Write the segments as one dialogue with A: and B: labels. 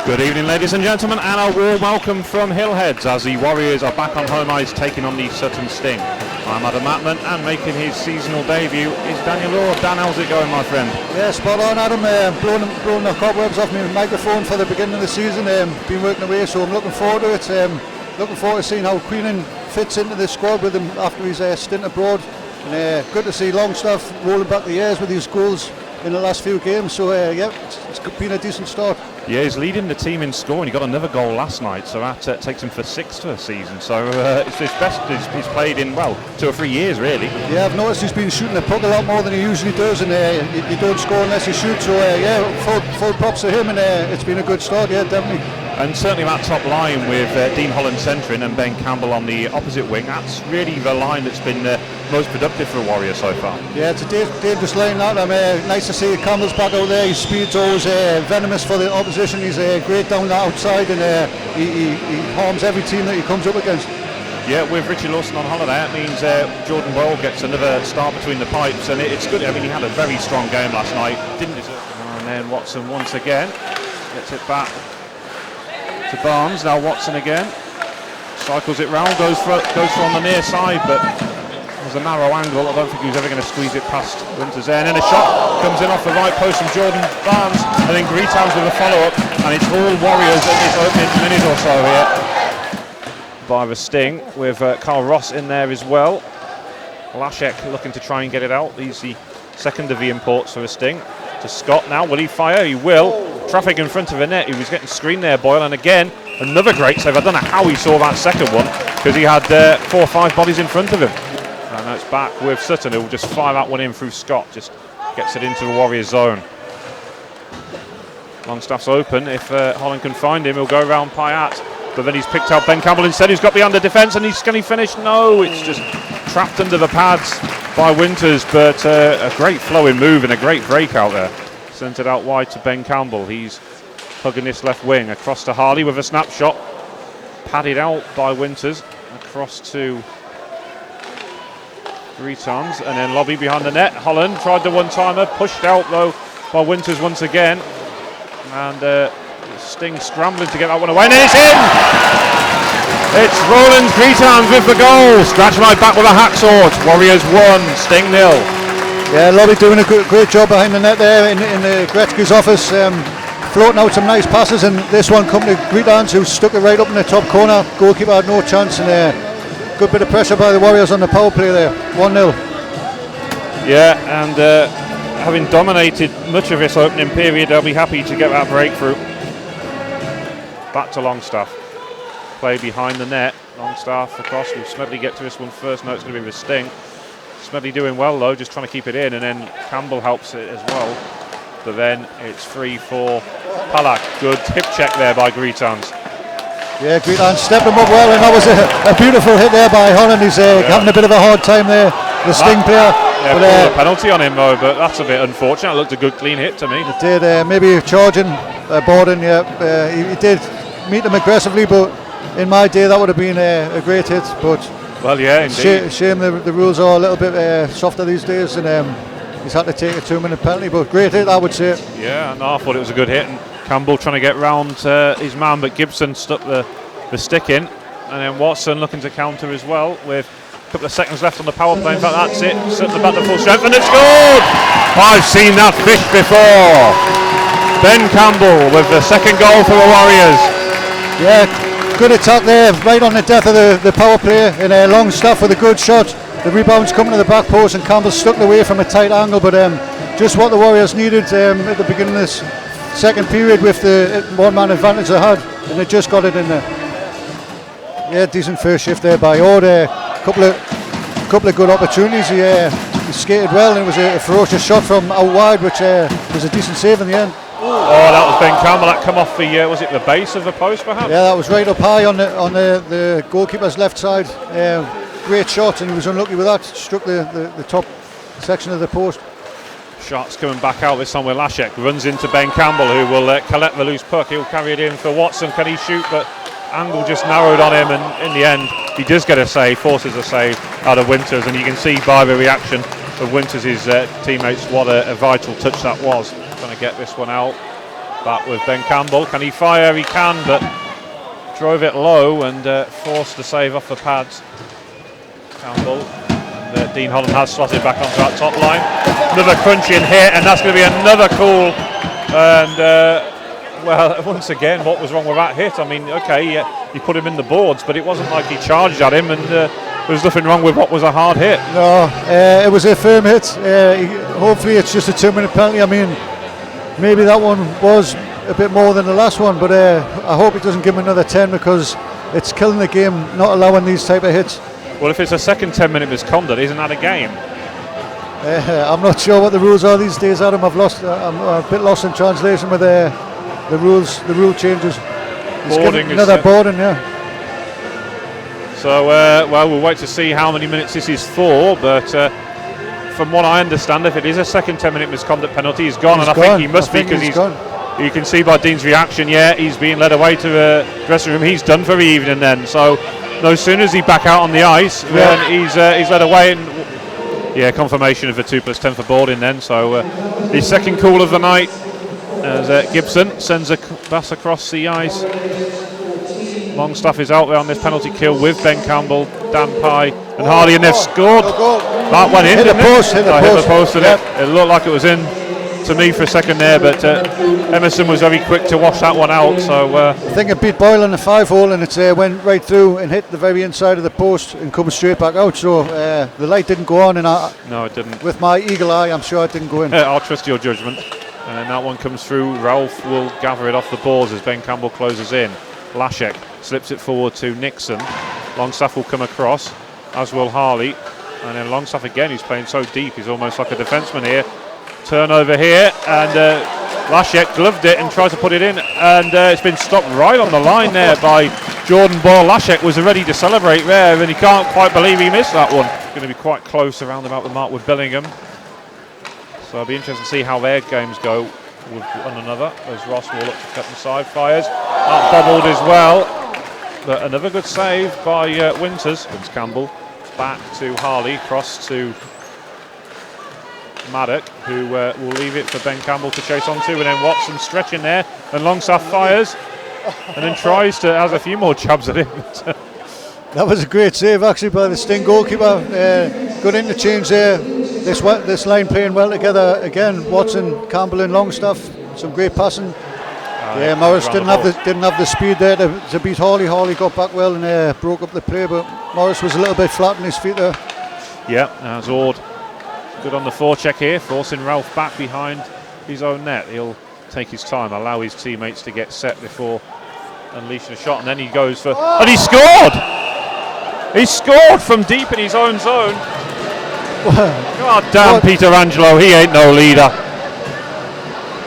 A: Good evening, ladies and gentlemen, and a warm welcome from Hillheads as the Warriors are back on home ice taking on the Sutton Sting. I'm Adam Matman, and making his seasonal debut is Daniel Orr. Dan, how's it going, my friend?
B: Yeah, spot on, Adam. Blowing the cobwebs off my microphone for the beginning of the season. Been working away, so I'm looking forward to it. Looking forward to seeing how Queenan fits into the squad with him after his stint abroad. And good to see Longstaff rolling back the years with his goals in the last few games. So it's been a decent start.
A: Yeah, he's leading the team in scoring. He got another goal last night, so that takes him for 6th for a season. So it's his best he's played in, 2 or 3 years, really.
B: Yeah, I've noticed he's been shooting the puck a lot more than he usually does, and you don't score unless you shoot. So full props to him, and it's been a good start, yeah, definitely.
A: And certainly that top line with Dean Holland centering and Ben Campbell on the opposite wing, that's really the line that's been most productive for Warrior so far. Yeah,
B: it's a dangerous line now. Nice to see Campbell's back out there. His speed's always venomous for the opposition. He's great down the outside, and he harms every team that he comes up against.
A: Yeah, with Richie Lawson on holiday, that means Jordan Boyle gets another start between the pipes, and it's good. I mean, he had a very strong game last night. Didn't deserve it. And then Watson once again gets it back to Barnes. Now Watson again cycles it round, goes for on the near side, but there's a narrow angle. I don't think he was ever going to squeeze it past Winters there. And then a shot comes in off the right post from Jordan Barnes, and then Greetowns with a follow-up, and it's all Warriors in this opening minute or so here by the Sting, with Carl Ross in there as well. Lashek looking to try and get it out. He's the second of the imports for the Sting. To Scott now, will he fire? He will. Traffic in front of the net. He was getting screened there, Boyle, and again another great save. I don't know how he saw that second one, because he had 4 or 5 bodies in front of him. And now it's back with Sutton, who will just fire that one in through Scott. Just gets it into the Warriors zone. Longstaff's open. If Holland can find him, he'll go around Pyatt. But then he's picked out Ben Campbell instead, who's got the under defence, and can he finish? No, it's just trapped under the pads by Winters, but a great flowing move and a great break out there. Sent it out wide to Ben Campbell. He's hugging this left wing across to Harley with a snapshot. Padded out by Winters across to Greetowns, and then Lobby behind the net. Holland tried the one-timer, pushed out though by Winters once again, and Sting scrambling to get that one away, and it's in! It's Roland Greetowns with the goal. Scratch my back with a hacksaw. Warriors 1, Sting 0.
B: Yeah, Lobby doing a great job behind the net there in the Gretzky's office, floating out some nice passes, and this one coming to Greetowns, who stuck it right up in the top corner. Goalkeeper had no chance, and good bit of pressure by the Warriors on the power play there. 1-0.
A: Yeah, and having dominated much of this opening period, they'll be happy to get that breakthrough. Back to Longstaff. Play behind the net. Longstaff across. Will Smedley get to this one first? No, it's going to be the Sting. Smedley doing well though, just trying to keep it in, and then Campbell helps it as well. But then it's free for Palak. Good hip check there by Greetowns.
B: Yeah, Greetowns stepped him up well, and that was a beautiful hit there by Holland. He's having a bit of a hard time there, the Sting player.
A: Yeah, but, a penalty on him though, but that's a bit unfortunate. It looked a good clean hit to me.
B: It did, maybe charging Borden, he did meet him aggressively, but in my day that would have been a great hit. But
A: well, yeah, indeed.
B: Shame the rules are a little bit softer these days, and he's had to take a 2-minute penalty, but great hit, I would say.
A: Yeah, no, I thought it was a good hit, and Campbell trying to get round his man, but Gibson stuck the stick in, and then Watson looking to counter as well with a couple of seconds left on the power play. In fact, that's it. Sutton back to full strength, and it's scored! I've seen that fish before. Ben Campbell with the second goal for the Warriors.
B: Yeah, good attack there, right on the death of the power play, and Longstaff with a good shot. The rebound's coming to the back post, and Campbell stuck away from a tight angle, but just what the Warriors needed at the beginning of this second period with the one-man advantage they had, and they just got it in there. Yeah, decent first shift there by Ord. Couple of good opportunities. He skated well, and it was a ferocious shot from out wide, which was a decent save in the end.
A: Oh, that was Ben Campbell. That come off the was it the base of the post perhaps?
B: Yeah, that was right up high on the goalkeeper's left side. Great shot, and he was unlucky with that. Struck the top section of the post.
A: Shots coming back out this time with Lashek. Runs into Ben Campbell, who will collect the loose puck. He'll carry it in for Watson. Can he shoot? But angle just narrowed on him, and in the end he does get a save, forces a save out of Winters, and you can see by the reaction of Winters' teammates what a vital touch that was. Trying to get this one out. Back with Ben Campbell. Can he fire? He can, but drove it low and forced the save off the pads. Campbell. And, Dean Holland has slotted back onto that top line. Another crunching hit, and that's going to be another call. And well, once again, what was wrong with that hit? I mean, okay, he put him in the boards, but it wasn't like he charged at him, and there was nothing wrong with what was a hard hit.
B: No, it was a firm hit. Hopefully it's just a 2-minute penalty. I mean, maybe that one was a bit more than the last one, but I hope it doesn't give him another 10, because it's killing the game not allowing these type of hits.
A: Well, if it's a second 10-minute misconduct, isn't that a game?
B: I'm not sure what the rules are these days, Adam. I'm a bit lost in translation with the rule changes.
A: Boarding,
B: another boarding, yeah.
A: So, well, we'll wait to see how many minutes this is for, but from what I understand, if it is a second 10-minute misconduct penalty, he's gone, and I think he must be, because you can see by Dean's reaction, he's being led away to the dressing room. He's done for the evening then, so no sooner is he back out on the ice, then he's led away, and confirmation of the 2+10 for boarding then. So his second call of the night, as Gibson sends a pass across the ice. Longstaff is out there on this penalty kill with Ben Campbell, Dan Pye and Hardy, and they've scored. That went in,
B: hit the post,
A: It looked like it was in to me for a second there, but Emerson was very quick to wash that one out. So
B: I think it beat Boyle in the 5-hole, and it went right through and hit the very inside of the post and come straight back out. So the light didn't go on, and
A: no, it didn't.
B: With my eagle eye, I'm sure it didn't go in.
A: I'll trust your judgment. And that one comes through. Ralph will gather it off the boards as Ben Campbell closes in. Lashek slips it forward to Nixon. Longstaff will come across, as will Harley. And then Longstaff again, who's playing so deep, he's almost like a defenseman here. Turnover here, and Lashek gloved it and tried to put it in, and it's been stopped right on the line there by Jordan Boyle. Lashek was ready to celebrate there, and he can't quite believe he missed that one. It's going to be quite close around about the mark with Billingham. So it'll be interesting to see how their games go with one another, as Ross will look to cut inside, fires. That bobbled as well, but another good save by Winters. Vince Campbell back to Harley, cross to Maddock, who will leave it for Ben Campbell to chase onto, and then Watson stretching there, and Longstaff fires, and then tries to, has a few more jabs at him.
B: That was a great save actually by the Sting goalkeeper. Good interchange there. This line playing well together again. Watson, Campbell, and Longstaff. Some great passing. Morris didn't have the speed there to beat Hawley. Hawley got back well and broke up the play, but Morris was a little bit flat on his feet there.
A: Yeah, that's Ord. Good on the forecheck here, forcing Ralph back behind his own net. He'll take his time, allow his teammates to get set before unleashing a shot, and then he goes for... And he scored! He scored from deep in his own zone. God damn, Peter Angelo, he ain't no leader.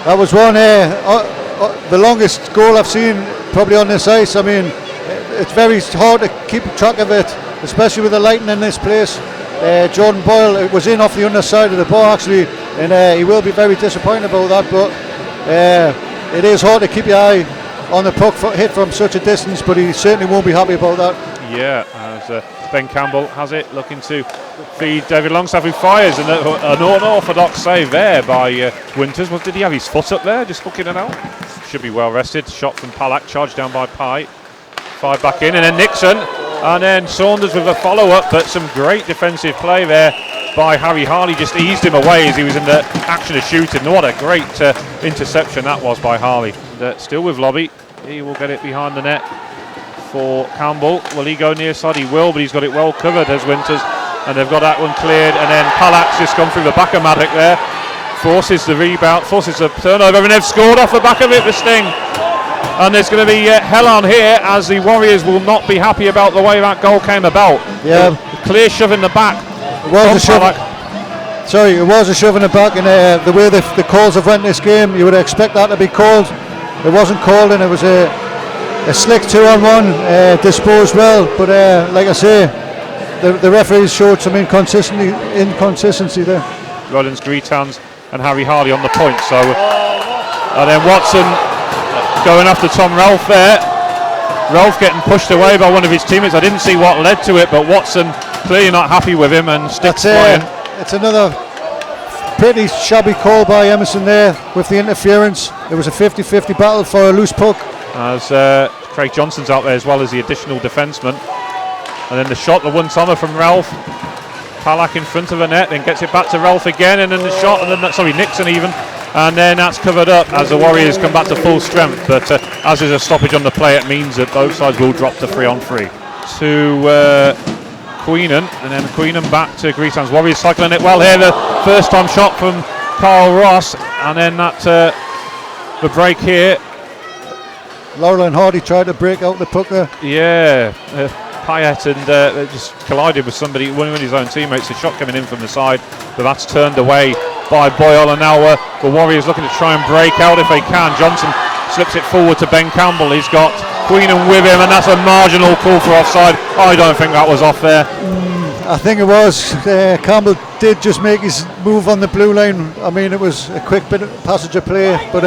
B: That was one, the longest goal I've seen probably on this ice. I mean, it's very hard to keep track of it, especially with the lighting in this place. Jordan Boyle was in off the underside of the bar actually, and he will be very disappointed about that, but it is hard to keep your eye on the puck hit from such a distance, but he certainly won't be happy about that.
A: Yeah, as Ben Campbell has it, looking to feed David Longstaff, who fires, and an unorthodox save there by Winters. Did he have his foot up there, just hooking it out? Should be well rested. Shot from Palak, charged down by Pye. Five back in, and then Nixon, and then Saunders with a follow-up, but some great defensive play there by Harry Harley. Just eased him away as he was in the action of shooting. What a great interception that was by Harley. And, still with Lobby, he will get it behind the net for Campbell. Will he go near side? He will, but he's got it well covered as Winters, and they've got that one cleared, and then Palak's just gone through the back of Maddock there, forces the rebound, forces the turnover, and they've scored off the back of it for Sting. And there's going to be hell on here, as the Warriors will not be happy about the way that goal came about.
B: Yeah,
A: clear shove in the back.
B: It was a shove. Sorry, it was a shove in the back, and the way the calls have went this game, you would expect that to be called. It wasn't called, and it was a slick 2-on-1, disposed well, but like I say, the referees showed some inconsistency there.
A: Rollins, Greetans and Harry Harley on the point, so and then Watson going after Tom Ralph there. Ralph getting pushed away by one of his teammates. I didn't see what led to it, but Watson clearly not happy with him and sticks flying.
B: It's another pretty shabby call by Emerson there with the interference. It was a 50-50 battle for a loose puck.
A: As Craig Johnson's out there as well as the additional defenseman. And then the shot, the one-timer from Ralph. Palak in front of the net, then gets it back to Ralph again, and then the shot, and then Nixon even. And then that's covered up as the Warriors come back to full strength. But as there's a stoppage on the play, it means that both sides will drop to 3-on-3. To Queenan, and then Queenan back to Greetans. Warriors cycling it well here. The first time shot from Carl Ross, and then that the break here.
B: Laurel and Hardy tried to break out the puck there.
A: Yeah, Payet and they just collided with somebody, one of his own teammates. A shot coming in from the side, but that's turned away by Boyle. And now the Warriors looking to try and break out if they can. Johnson slips it forward to Ben Campbell. He's got Queenan with him, and that's a marginal call for offside. I don't think that was off there.
B: I think it was. Campbell did just make his move on the blue line. I mean, it was a quick bit of passage of play, but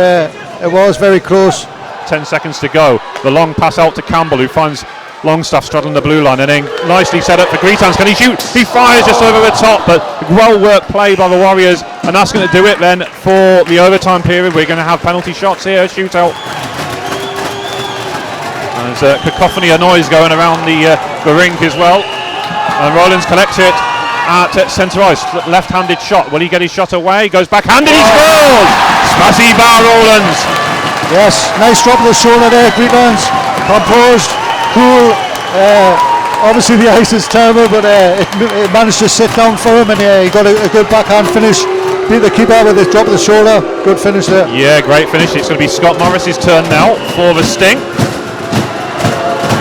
B: it was very close.
A: 10 seconds to go. The long pass out to Campbell, who finds Longstaff straddling the blue line, and then nicely set up for Greetans. Can he shoot? He fires just over the top, but well worked play by the Warriors, and that's going to do it then for the overtime period. We're going to have penalty shots here, shootout. There's a cacophony of noise going around the rink as well. And Rowlands collects it at centre ice. Left-handed shot. Will he get his shot away? Goes back-handed. He scores! Spazzy bar Rowlands.
B: Yes, nice drop of the shoulder there. Greetlands, composed, cool. Obviously the ice is terrible, but it managed to sit down for him, and he got a good backhand finish. Beat the keeper with the drop of the shoulder. Good finish there.
A: Yeah, great finish. It's going to be Scott Morris's turn now for the sting.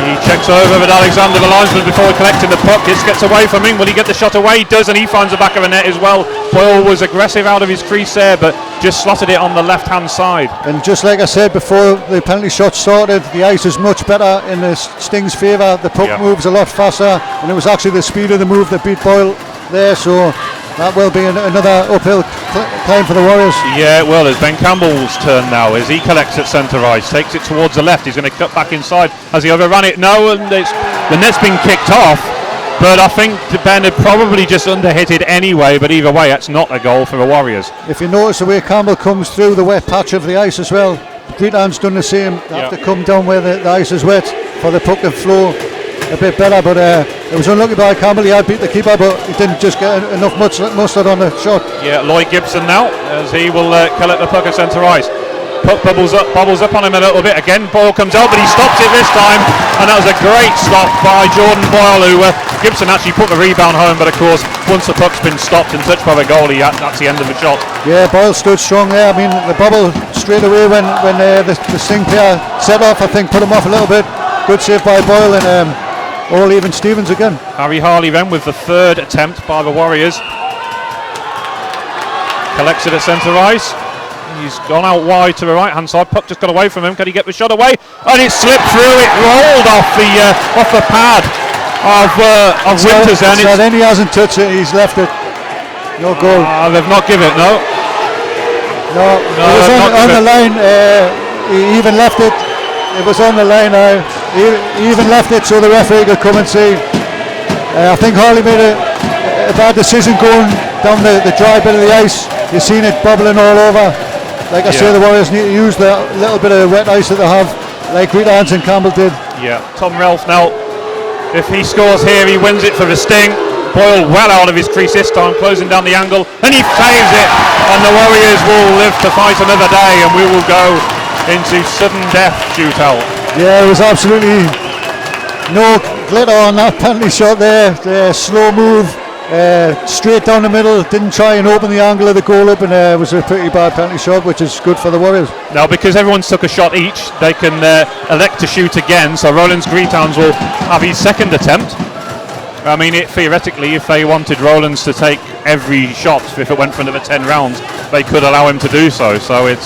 A: He checks over with Alexander, the linesman, before collecting the puck. It gets away from him. Will he get the shot away? He does, and he finds the back of the net as well. Boyle was aggressive out of his crease there, but just slotted it on the left-hand side.
B: And just like I said before the penalty shot started, the ice is much better in the Sting's favour. The puck moves a lot faster, and it was actually the speed of the move that beat Boyle there, so that will be another uphill climb for the Warriors.
A: Yeah, it will. It's Ben Campbell's turn now as he collects at centre ice, takes it towards the left. He's going to cut back inside. Has he overrun it? No, and the net's been kicked off, but I think Ben had probably just underhit it anyway, but either way, that's not a goal for the Warriors.
B: If you notice the way Campbell comes through the wet patch of the ice as well, Greetland's done the same. They have to come down where the ice is wet for the puck to flow a bit better, but it was unlucky by Campbell. He had beat the keeper, but he didn't just get enough mustard on the shot.
A: Yeah, Lloyd Gibson now, as he will collect the puck at centre ice. Puck bubbles up on him a little bit. Again, Boyle comes out, but he stops it this time, and that was a great stop by Jordan Boyle, who Gibson actually put the rebound home, but of course, once the puck's been stopped and touched by the goalie, that's the end of the shot.
B: Yeah, Boyle stood strong there. I mean, the bubble straight away when the Sting player set off, I think, put him off a little bit. Good save by Boyle, and all even Stevens again.
A: Harry Harley then with the third attempt by the Warriors. Collects it at centre ice. He's gone out wide to the right hand side. Puck just got away from him. Can he get the shot away? And it slipped through. It rolled off the pad of Winters.
B: So then he hasn't touched it. He's left it. No goal.
A: They've not given it. No.
B: It was on the line. He even left it. It was on the line now. He even left it so the referee could come and see. I think Harley made a bad decision going down the dry bit of the ice. You've seen it bubbling all over. Like I say, the Warriors need to use the little bit of wet ice that they have, like Greetlands and Campbell did.
A: Yeah, Tom Ralph now, if he scores here, he wins it for the Sting. Boyle well out of his crease this time, closing down the angle, and he saves it. And the Warriors will live to fight another day, and we will go into sudden death shootout.
B: Yeah, it was absolutely no glitter on that penalty shot there. The slow move, straight down the middle, didn't try and open the angle of the goal up, and it was a pretty bad penalty shot, which is good for the Warriors.
A: Now, because everyone's took a shot each, they can elect to shoot again, so Rowlands Greetowns will have his second attempt. I mean, theoretically, if they wanted Rowlands to take every shot, if it went for another 10 rounds, they could allow him to do so. So it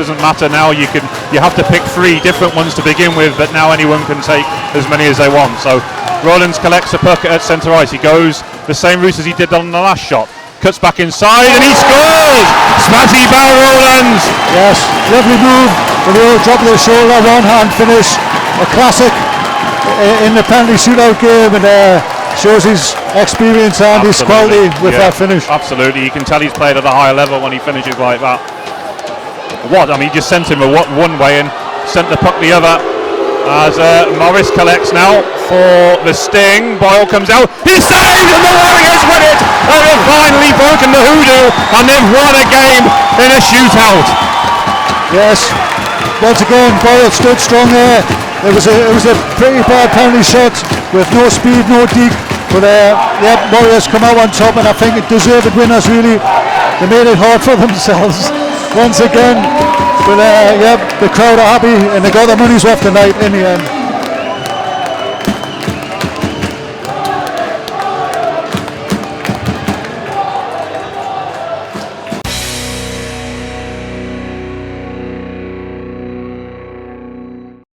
A: doesn't matter now. You have to pick 3 different ones to begin with, but now anyone can take as many as they want. So Rowlands collects a puck at centre ice. He goes the same route as he did on the last shot. Cuts back inside and he scores! Spazzy Bell Rowlands!
B: Yes, lovely move with the old drop of the shoulder, one hand finish, a classic in the penalty shootout game, and shows his experience and his quality with that finish.
A: Absolutely, you can tell he's played at a higher level when he finishes like that. He just sent him one way and sent the puck the other. As Morris collects now for the sting. Boyle comes out. He saves and the Warriors win it. And they've finally broken the hoodoo and they've won a game in a shootout.
B: Yes. Once again, Boyle stood strong there. It was a pretty bad penalty shot with no speed, no deke. But Warriors come out on top, and I think it deserved winners really. They made it hard for themselves once again. But the crowd are happy and they got their money's worth tonight in the end.